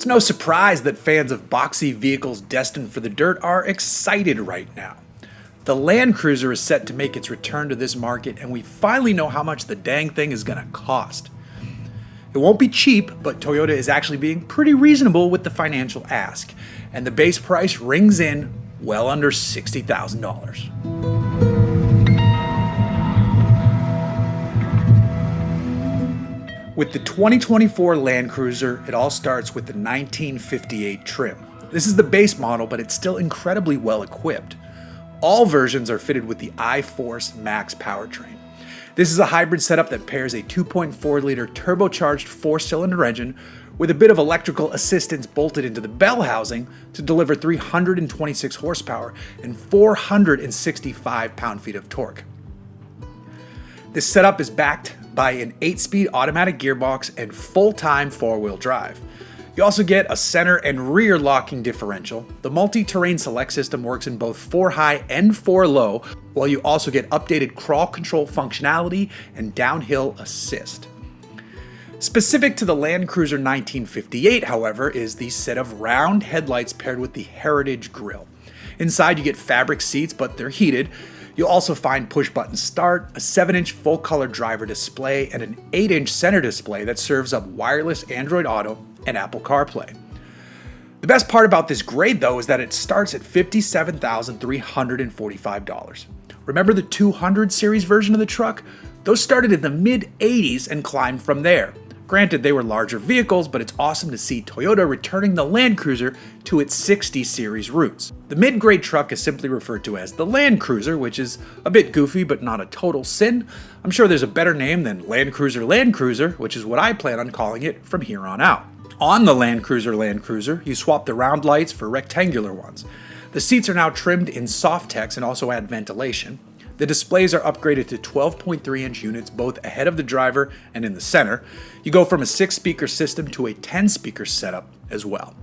It's no surprise that fans of boxy vehicles destined for the dirt are excited right now. The Land Cruiser is set to make its return to this market, and we finally know how much the dang thing is going to cost. It won't be cheap, but Toyota is actually being pretty reasonable with the financial ask, and the base price rings in well under $60,000. With the 2024 Land Cruiser, it all starts with the 1958 trim. This is the base model, but it's still incredibly well equipped. All versions are fitted with the iForce Max powertrain. This is a hybrid setup that pairs a 2.4-liter turbocharged 4-cylinder engine with a bit of electrical assistance bolted into the bell housing to deliver 326 horsepower and 465 pound-feet of torque. This setup is backed by an 8-speed automatic gearbox and full-time 4-wheel drive. You also get a center and rear locking differential. The multi-terrain select system works in both 4-high and 4-low, while you also get updated crawl control functionality and downhill assist. Specific to the Land Cruiser 1958, however, is the set of round headlights paired with the Heritage grille. Inside you get fabric seats, but they're heated. You'll also find push-button start, a 7-inch full-color driver display, and an 8-inch center display that serves up wireless Android Auto and Apple CarPlay. The best part about this grade, though, is that it starts at $57,345. Remember the 200 series version of the truck? Those started in the mid-80s and climbed from there. Granted, they were larger vehicles, but it's awesome to see Toyota returning the Land Cruiser to its 60 series roots. The mid-grade truck is simply referred to as the Land Cruiser, which is a bit goofy but not a total sin. I'm sure there's a better name than Land Cruiser, which is what I plan on calling it from here on out. On the Land Cruiser, you swap the round lights for rectangular ones. The seats are now trimmed in Softex and also add ventilation. The displays are upgraded to 12.3-inch units both ahead of the driver and in the center. You go from a 6-speaker system to a 10-speaker setup as well.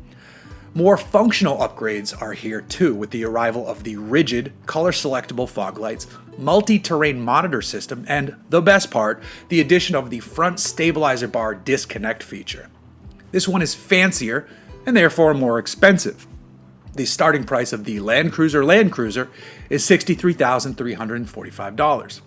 More functional upgrades are here too, with the arrival of the rigid, color-selectable fog lights, multi-terrain monitor system, and, the best part, the addition of the front stabilizer bar disconnect feature. This one is fancier and therefore more expensive. The starting price of the Land Cruiser is $63,345.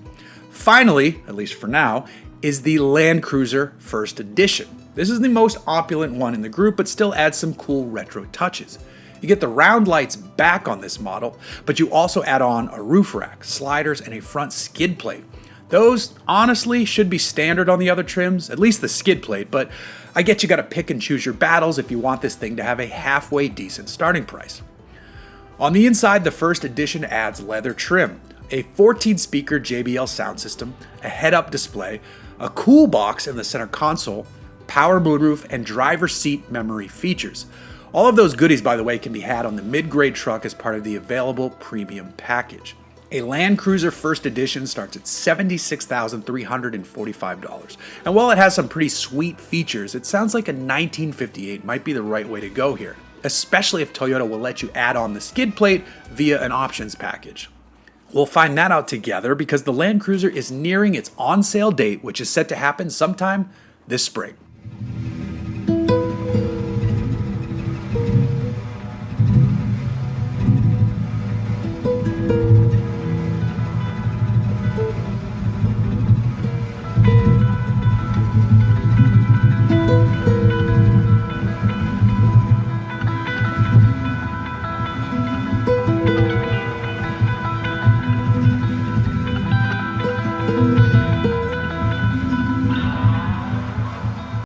Finally, at least for now, is the Land Cruiser First Edition. This is the most opulent one in the group, but still adds some cool retro touches. You get the round lights back on this model, but you also add on a roof rack, sliders, and a front skid plate. Those, honestly, should be standard on the other trims, at least the skid plate, but I get you gotta pick and choose your battles if you want this thing to have a halfway decent starting price. On the inside, the First Edition adds leather trim, a 14-speaker JBL sound system, a head-up display, a cool box in the center console, power moonroof, and driver seat memory features. All of those goodies, by the way, can be had on the mid-grade truck as part of the available premium package. A Land Cruiser First Edition starts at $76,345. And while it has some pretty sweet features, it sounds like a 1958 might be the right way to go here, especially if Toyota will let you add on the skid plate via an options package. We'll find that out together because the Land Cruiser is nearing its on-sale date, which is set to happen sometime this spring.